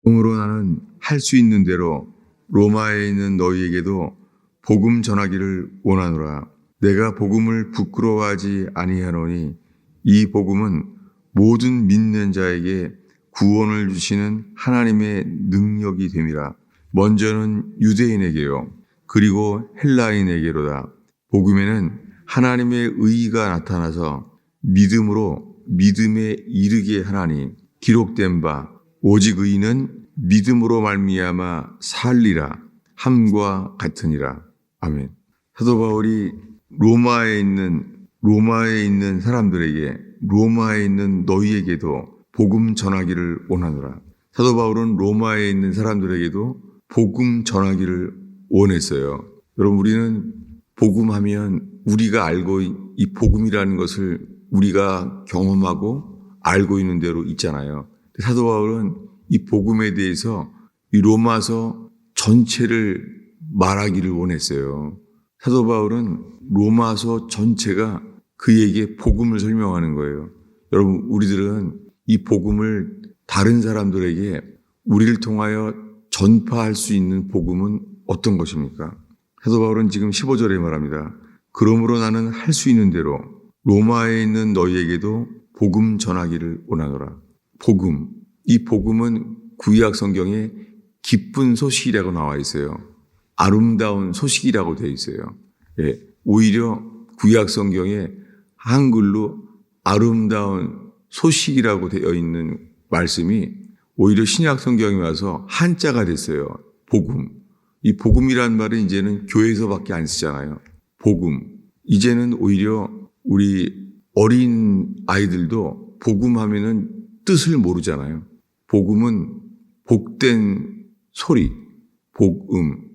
그러므로 나는 할 수 있는 대로 로마에 있는 너희에게도 복음 전하기를 원하노라. 내가 복음을 부끄러워하지 아니하노니 이 복음은 모든 믿는 자에게 구원을 주시는 하나님의 능력이 됨이라. 먼저는 유대인에게요, 그리고 헬라인에게로다. 복음에는 하나님의 의의가 나타나서 믿음으로 믿음에 이르게 하나니 기록된 바 오직 의인은 믿음으로 말미암아 살리라 함과 같으니라. 아멘. 사도 바울이 로마에 있는 사람들에게, 로마에 있는 너희에게도 복음 전하기를 원하노라. 사도 바울은 로마에 있는 사람들에게도 복음 전하기를 원했어요. 여러분, 우리는 복음하면 우리가 알고 이 복음이라는 것을 우리가 경험하고 알고 있는 대로 있잖아요. 사도 바울은 이 복음에 대해서 이 로마서 전체를 말하기를 원했어요. 사도 바울은 로마서 전체가 그에게 복음을 설명하는 거예요. 여러분, 우리들은 이 복음을 다른 사람들에게 우리를 통하여 전파할 수 있는 복음은 어떤 것입니까? 사도 바울은 지금 15절에 말합니다. 그러므로 나는 할 수 있는 대로 로마에 있는 너희에게도 복음 전하기를 원하노라. 복음. 이 복음은 구약 성경에 기쁜 소식이라고 나와 있어요. 아름다운 소식이라고 되어 있어요. 예, 오히려 구약 성경에 한글로 아름다운 소식이라고 되어 있는 말씀이 오히려 신약 성경에 와서 한자가 됐어요. 복음. 이 복음이라는 말은 이제는 교회에서밖에 안 쓰잖아요. 복음. 이제는 오히려 우리 어린 아이들도 복음하면은 뜻을 모르잖아요. 복음은 복된 소리, 복음.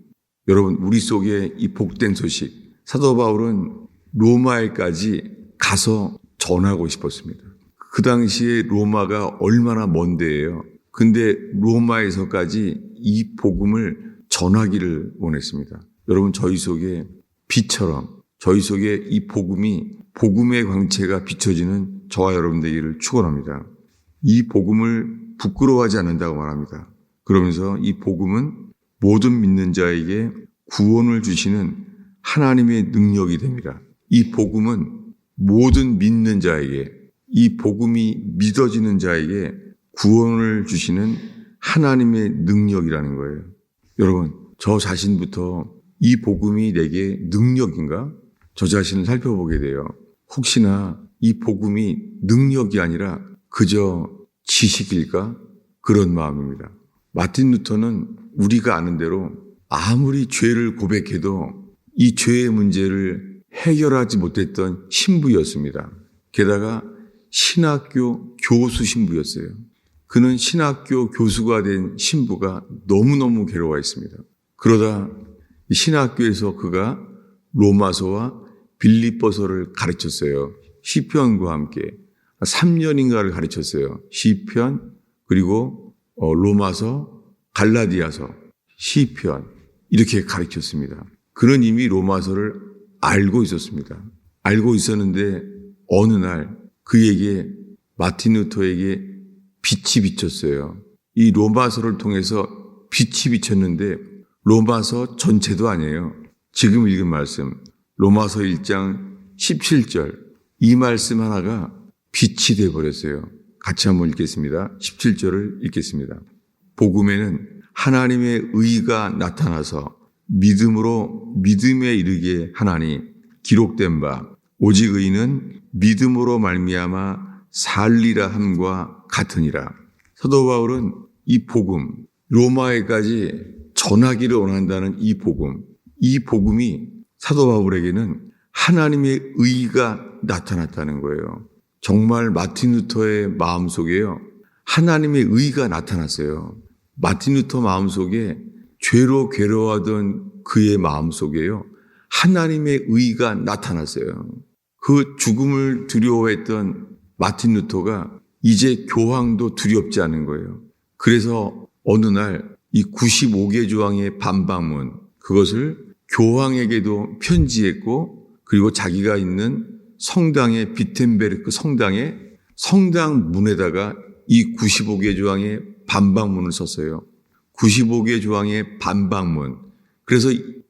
여러분, 우리 속에 이 복된 소식. 사도 바울은 로마에까지 가서 전하고 싶었습니다. 그 당시에 로마가 얼마나 먼 데예요. 근데 로마에서까지 이 복음을 전하기를 원했습니다. 여러분, 저희 속에 빛처럼 저희 속에 이 복음이, 복음의 광채가 비춰지는 저와 여러분 되기를 축원합니다. 이 복음을 부끄러워하지 않는다고 말합니다. 그러면서 이 복음은 모든 믿는 자에게 구원을 주시는 하나님의 능력이 됩니다. 이 복음은 모든 믿는 자에게, 이 복음이 믿어지는 자에게 구원을 주시는 하나님의 능력이라는 거예요. 여러분, 저 자신부터 이 복음이 내게 능력인가? 저 자신을 살펴보게 돼요. 혹시나 이 복음이 능력이 아니라 그저 지식일까? 그런 마음입니다. 마틴 루터는 우리가 아는 대로 아무리 죄를 고백해도 이 죄의 문제를 해결하지 못했던 신부였습니다. 게다가 신학교 교수 신부였어요. 그는 신학교 교수가 된 신부가 너무너무 괴로워했습니다. 그러다 신학교에서 그가 로마서와 빌립보서를 가르쳤어요. 시편과 함께 3년인가를 가르쳤어요. 시편, 그리고 로마서, 갈라디아서, 시편 이렇게 가르쳤습니다. 그는 이미 로마서를 알고 있었습니다. 알고 있었는데 어느 날 그에게, 마틴 루터에게 빛이 비쳤어요. 이 로마서를 통해서 빛이 비쳤는데 로마서 전체도 아니에요. 지금 읽은 말씀, 로마서 1장 17절, 이 말씀 하나가 빛이 되어버렸어요. 같이 한번 읽겠습니다. 17절을 읽겠습니다. 복음에는 하나님의 의의가 나타나서 믿음으로 믿음에 이르게 하나니 기록된 바 오직 의인은 믿음으로 말미암아 살리라 함과 같으니라. 사도 바울은 이 복음, 로마에까지 전하기를 원한다는 이 복음이 사도 바울에게는 하나님의 의의가 나타났다는 거예요. 정말 마틴 루터의 마음속에요, 하나님의 의의가 나타났어요. 마틴 루터 마음속에 죄로 괴로워하던 그의 마음속에요, 하나님의 의의가 나타났어요. 그 죽음을 두려워했던 마틴 루터가 이제 교황도 두렵지 않은 거예요. 그래서 어느 날 이 95개 조항의 반박문, 그것을 교황에게도 편지했고, 그리고 자기가 있는 성당의 비텐베르크 성당의 성당 문에다가 이 95개 조항의 반박문을 썼어요. 95개 조항의 반박문. 그래서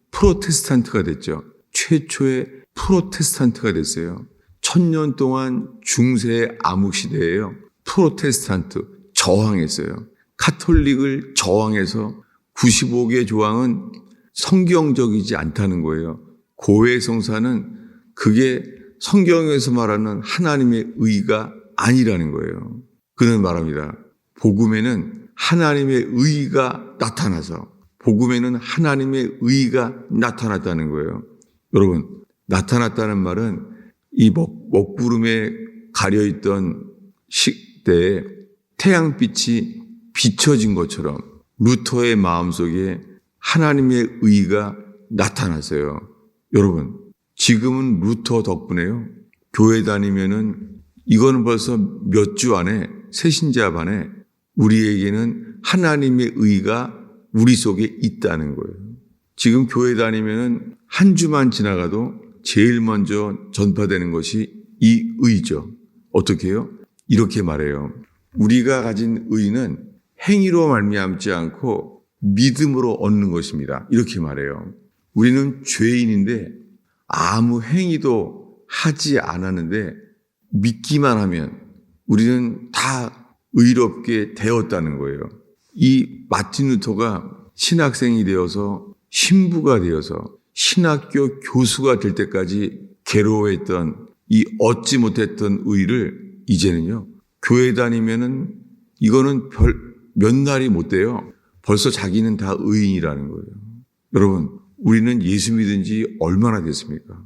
프로테스탄트가 됐죠. 최초의 프로테스탄트가 됐어요. 1000년 동안 중세 암흑시대예요. 프로테스탄트 저항했어요. 카톨릭을 저항해서 95개 조항은 성경적이지 않다는 거예요. 고해성사는 그게 성경에서 말하는 하나님의 의가 아니라는 거예요. 그는 말합니다. 복음에는 하나님의 의가 나타나서 복음에는 하나님의 의가 나타났다는 거예요. 여러분, 나타났다는 말은 이 먹구름에 가려있던 시대에 태양빛이 비춰진 것처럼 루터의 마음속에 하나님의 의가 나타났어요. 여러분, 지금은 루터 덕분에요. 교회 다니면은 이거는 벌써 몇 주 안에 새신자 반에 우리에게는 하나님의 의가 우리 속에 있다는 거예요. 지금 교회 다니면은 한 주만 지나가도 제일 먼저 전파되는 것이 이 의죠. 어떻게 해요? 이렇게 말해요. 우리가 가진 의는 행위로 말미암지 않고 믿음으로 얻는 것입니다. 이렇게 말해요. 우리는 죄인인데 아무 행위도 하지 않았는데 믿기만 하면 우리는 다 의롭게 되었다는 거예요. 이 마틴 루터가 신학생이 되어서 신부가 되어서 신학교 교수가 될 때까지 괴로워했던 이 얻지 못했던 의를 이제는요, 교회 다니면은 이거는 몇 날이 못 돼요. 벌써 자기는 다 의인이라는 거예요. 여러분, 우리는 예수 믿은 지 얼마나 됐습니까?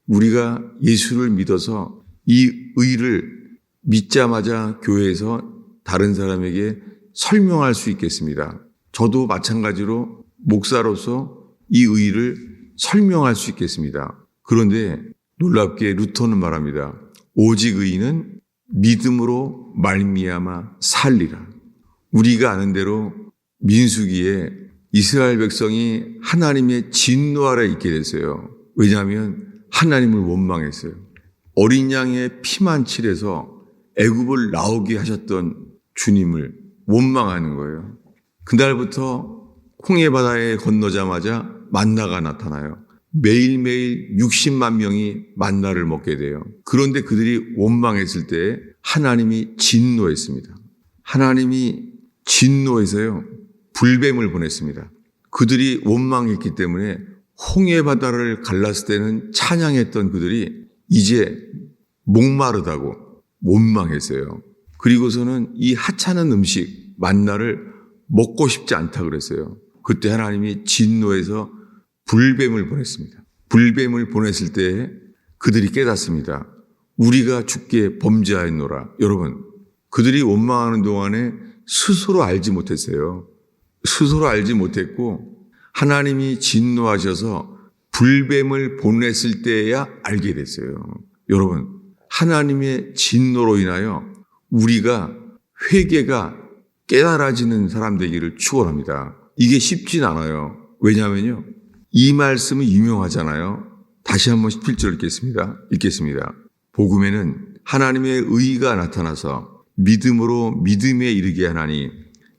우리가 예수를 믿어서 이 의를 믿자마자 교회에서 다른 사람에게 설명할 수 있겠습니다. 저도 마찬가지로 목사로서 이 의를 설명할 수 있겠습니다. 그런데 놀랍게 루터는 말합니다. 오직 의인은 믿음으로 말미암아 살리라. 우리가 아는 대로 민수기에 이스라엘 백성이 하나님의 진노 아래 있게 됐어요. 왜냐하면 하나님을 원망했어요. 어린 양의 피만 칠해서 애굽을 나오게 하셨던 주님을 원망하는 거예요. 그날부터 홍해바다에 건너자마자 만나가 나타나요. 매일매일 60만 명이 만나를 먹게 돼요. 그런데 그들이 원망했을 때 하나님이 진노했습니다. 하나님이 진노해서요, 불뱀을 보냈습니다. 그들이 원망했기 때문에 홍해바다를 갈랐을 때는 찬양했던 그들이 이제 목마르다고 원망했어요. 그리고서는 이 하찮은 음식 만나를 먹고 싶지 않다 그랬어요. 그때 하나님이 진노해서 불뱀을 보냈습니다. 불뱀을 보냈을 때 그들이 깨닫습니다. 우리가 주께 범죄하였노라. 여러분, 그들이 원망하는 동안에 스스로 알지 못했어요. 스스로 알지 못했고 하나님이 진노하셔서 불뱀을 보냈을 때야 알게 됐어요. 여러분, 하나님의 진노로 인하여 우리가 회개가 깨달아지는 사람 되기를 축원합니다. 이게 쉽진 않아요. 왜냐하면요, 이 말씀은 유명하잖아요. 다시 한번 17절 읽겠습니다. 복음에는 하나님의 의가 나타나서 믿음으로 믿음에 이르게 하나니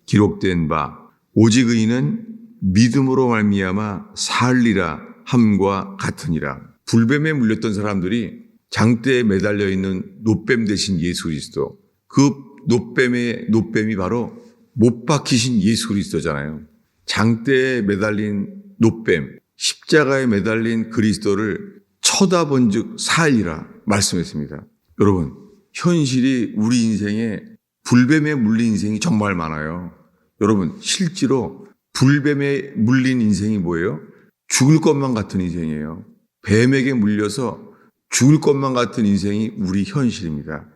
기록된 바 오직 의인은 믿음으로 말미암아 살리라 함과 같으니라. 불뱀에 물렸던 사람들이 장대에 매달려 있는 놋뱀 대신 예수 그리스도, 그 놋뱀이 바로 못 박히신 예수 그리스도잖아요. 장대에 매달린 놋뱀, 십자가에 매달린 그리스도를 쳐다본 즉 살리라 말씀했습니다. 여러분, 현실이 우리 인생에 불뱀에 물린 인생이 정말 많아요. 여러분, 실제로 불뱀에 물린 인생이 뭐예요? 죽을 것만 같은 인생이에요. 뱀에게 물려서 죽을 것만 같은 인생이 우리 현실입니다.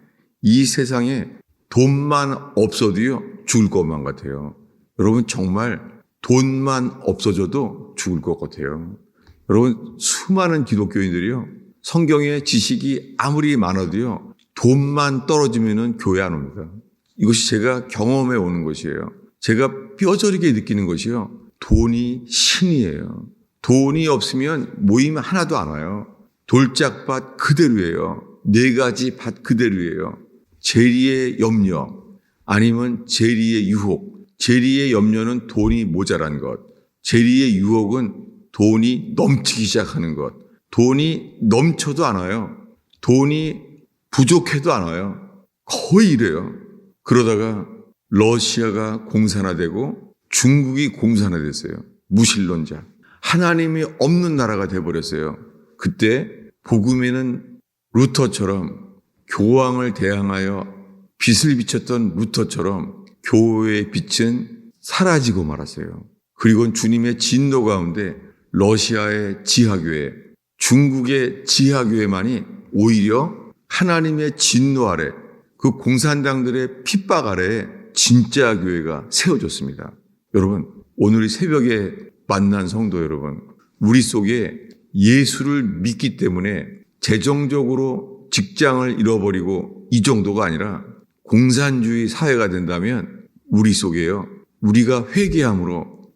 이 세상에 돈만 없어도요, 죽을 것만 같아요. 여러분, 정말 돈만 없어져도 죽을 것 같아요. 여러분, 수많은 기독교인들이요, 성경의 지식이 아무리 많아도요, 돈만 떨어지면은 교회 안 옵니다. 이것이 제가 경험해 오는 것이에요. 제가 뼈저리게 느끼는 것이요, 돈이 신이에요. 돈이 없으면 모임 하나도 안 와요. 돌짝밭 그대로예요. 4가지 밭 그대로예요. 재리의 염려, 아니면 재리의 유혹, 제리의 염려는 돈이 모자란 것, 제리의 유혹은 돈이 넘치기 시작하는 것. 돈이 넘쳐도 안 와요. 돈이 부족해도 안 와요. 거의 이래요. 그러다가 러시아가 공산화되고 중국이 공산화됐어요. 무신론자. 하나님이 없는 나라가 돼버렸어요. 그때 복음에는 루터처럼 교황을 대항하여 빛을 비췄던 루터처럼 교회의 빛은 사라지고 말았어요. 그리고 주님의 진노 가운데 러시아의 지하교회, 중국의 지하교회만이 오히려 하나님의 진노 아래, 그 공산당들의 핍박 아래에 진짜 교회가 세워졌습니다. 여러분, 오늘 이 새벽에 만난 성도 여러분, 우리 속에 예수를 믿기 때문에 재정적으로 직장을 잃어버리고 이 정도가 아니라 공산주의 사회가 된다면 우리 속에요, 우리가 회개함으로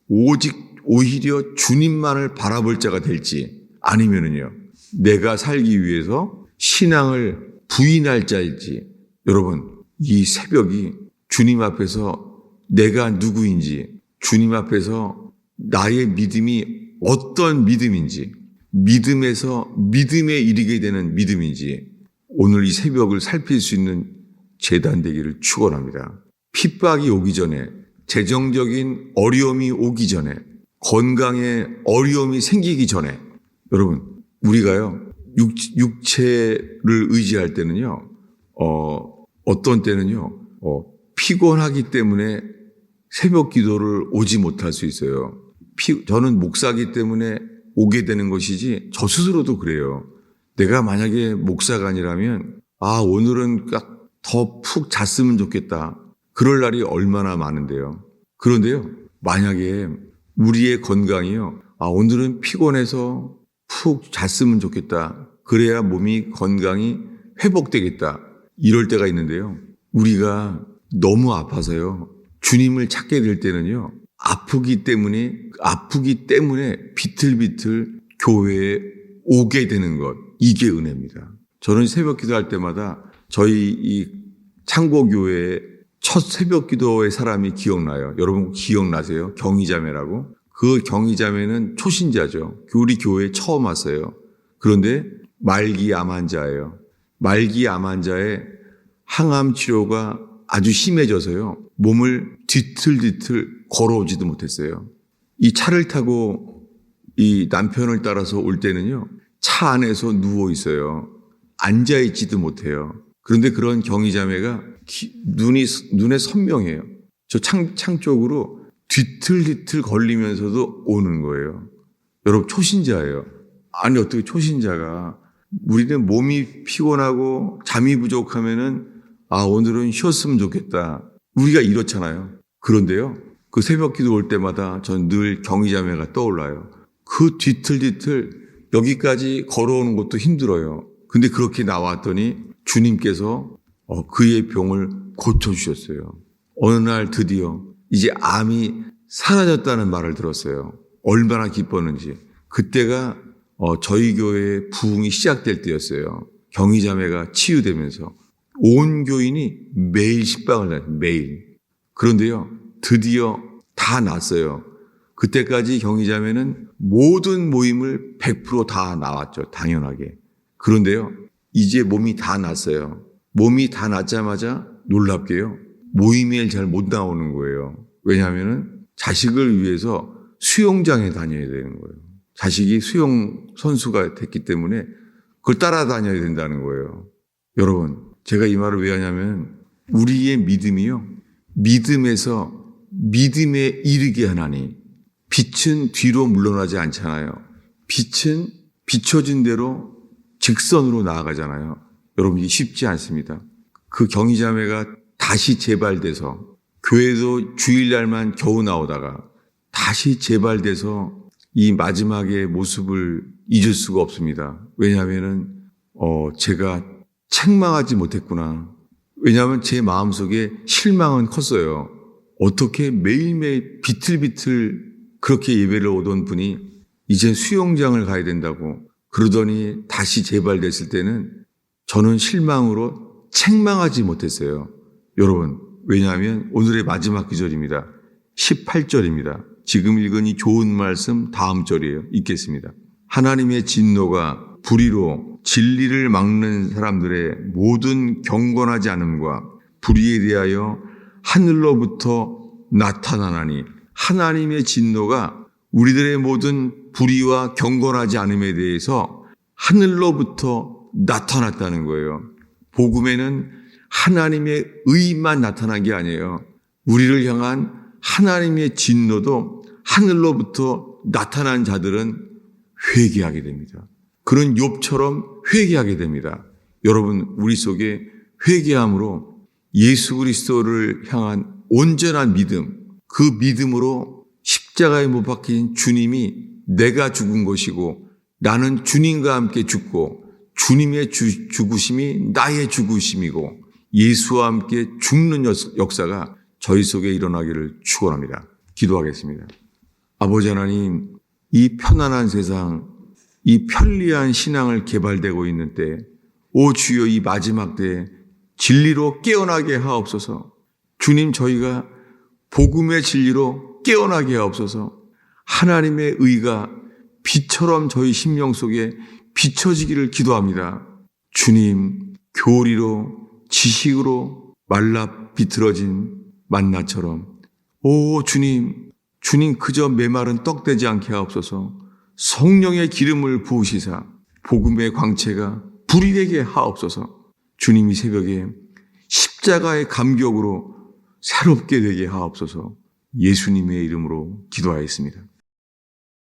오히려 주님만을 바라볼 자가 될지, 아니면은요 내가 살기 위해서 신앙을 부인할 자일지. 여러분, 이 새벽이 주님 앞에서 내가 누구인지, 주님 앞에서 나의 믿음이 어떤 믿음인지, 믿음에서 믿음에 이르게 되는 믿음인지 오늘 이 새벽을 살필 수 있는 제단 되기를 축원합니다. 핍박이 오기 전에, 재정적인 어려움이 오기 전에, 건강에 어려움이 생기기 전에, 여러분, 우리가요 육체를 의지할 때는요 어떤 때는요 피곤하기 때문에 새벽 기도를 오지 못할 수 있어요. 저는 목사기 때문에 오게 되는 것이지 저 스스로도 그래요. 내가 만약에 목사가 아니라면 오늘은 더 푹 잤으면 좋겠다. 그럴 날이 얼마나 많은데요. 그런데요, 만약에 우리의 건강이요, 오늘은 피곤해서 푹 잤으면 좋겠다. 그래야 몸이 건강이 회복되겠다. 이럴 때가 있는데요. 우리가 너무 아파서요, 주님을 찾게 될 때는요, 아프기 때문에 비틀비틀 교회에 오게 되는 것, 이게 은혜입니다. 저는 새벽 기도할 때마다 저희 이 창고교회의 첫 새벽 기도의 사람이 기억나요. 여러분 기억나세요? 경희자매라고. 그 경희자매는 초신자죠. 우리 교회에 처음 왔어요. 그런데 말기 암 환자예요. 말기 암 환자의 항암 치료가 아주 심해져서요, 몸을 뒤틀뒤틀 걸어오지도 못했어요. 이 차를 타고 이 남편을 따라서 올 때는요, 차 안에서 누워 있어요. 앉아 있지도 못해요. 그런데 그런 경희자매가 눈에 선명해요. 저 창 쪽으로 뒤틀뒤틀 걸리면서도 오는 거예요. 여러분, 초신자예요. 아니, 어떻게 초신자가, 우리는 몸이 피곤하고 잠이 부족하면은 오늘은 쉬었으면 좋겠다. 우리가 이렇잖아요. 그런데요, 그 새벽 기도 올 때마다 전 늘 경희자매가 떠올라요. 그 뒤틀뒤틀 여기까지 걸어오는 것도 힘들어요. 근데 그렇게 나왔더니 주님께서 그의 병을 고쳐주셨어요. 어느 날 드디어 이제 암이 사라졌다는 말을 들었어요. 얼마나 기뻤는지. 그때가 저희 교회의 부흥이 시작될 때였어요. 경희자매가 치유되면서 온 교인이 매일 식빵을 냈어요. 매일. 그런데요, 드디어 다 났어요. 그때까지 경희자매는 모든 모임을 100% 다 나왔죠. 당연하게. 그런데요, 이제 몸이 다 났어요. 몸이 다 났자마자 놀랍게요, 모임에 잘 못 나오는 거예요. 왜냐하면 자식을 위해서 수영장에 다녀야 되는 거예요. 자식이 수영 선수가 됐기 때문에 그걸 따라다녀야 된다는 거예요. 여러분, 제가 이 말을 왜 하냐면 우리의 믿음이요, 믿음에서 믿음에 이르게 하나니, 빛은 뒤로 물러나지 않잖아요. 빛은 비춰진 대로 직선으로 나아가잖아요. 여러분, 이게 쉽지 않습니다. 그 경희자매가 다시 재발돼서, 교회도 주일날만 겨우 나오다가 다시 재발돼서 이 마지막의 모습을 잊을 수가 없습니다. 왜냐하면은 제가 책망하지 못했구나. 왜냐하면 제 마음속에 실망은 컸어요. 어떻게 매일매일 비틀비틀 그렇게 예배를 오던 분이 이제 수영장을 가야 된다고 그러더니 다시 재발됐을 때는 저는 실망으로 책망하지 못했어요. 여러분, 왜냐하면 오늘의 마지막 기절입니다. 18절입니다. 지금 읽은 이 좋은 말씀 다음 절이에요. 읽겠습니다. 하나님의 진노가 불의로 진리를 막는 사람들의 모든 경건하지 않음과 불의에 대하여 하늘로부터 나타나나니, 하나님의 진노가 우리들의 모든 불의와 경건하지 않음에 대해서 하늘로부터 나타났다는 거예요. 복음에는 하나님의 의만 나타난 게 아니에요. 우리를 향한 하나님의 진노도 하늘로부터 나타난 자들은 회개하게 됩니다. 그런 욥처럼 회개하게 됩니다. 여러분, 우리 속에 회개함으로 예수 그리스도를 향한 온전한 믿음, 그 믿음으로 십자가에 못 박힌 주님이 내가 죽은 것이고 나는 주님과 함께 죽고 주님의 죽으심이 나의 죽으심이고 예수와 함께 죽는 역사가 저희 속에 일어나기를 축원합니다. 기도하겠습니다. 아버지 하나님, 이 편안한 세상, 이 편리한 신앙을 개발되고 있는 때, 오 주여, 이 마지막 때에 진리로 깨어나게 하옵소서. 주님, 저희가 복음의 진리로 깨어나게 하옵소서. 하나님의 의가 빛처럼 저희 심령 속에 비춰지기를 기도합니다. 주님, 교리로 지식으로 말라 비틀어진 만나처럼, 오 주님, 주님 그저 메마른 떡 되지 않게 하옵소서. 성령의 기름을 부으시사 복음의 광채가 불이 되게 하옵소서. 주님이 새벽에 십자가의 감격으로 새롭게 되게 하옵소서. 예수님의 이름으로 기도하였습니다.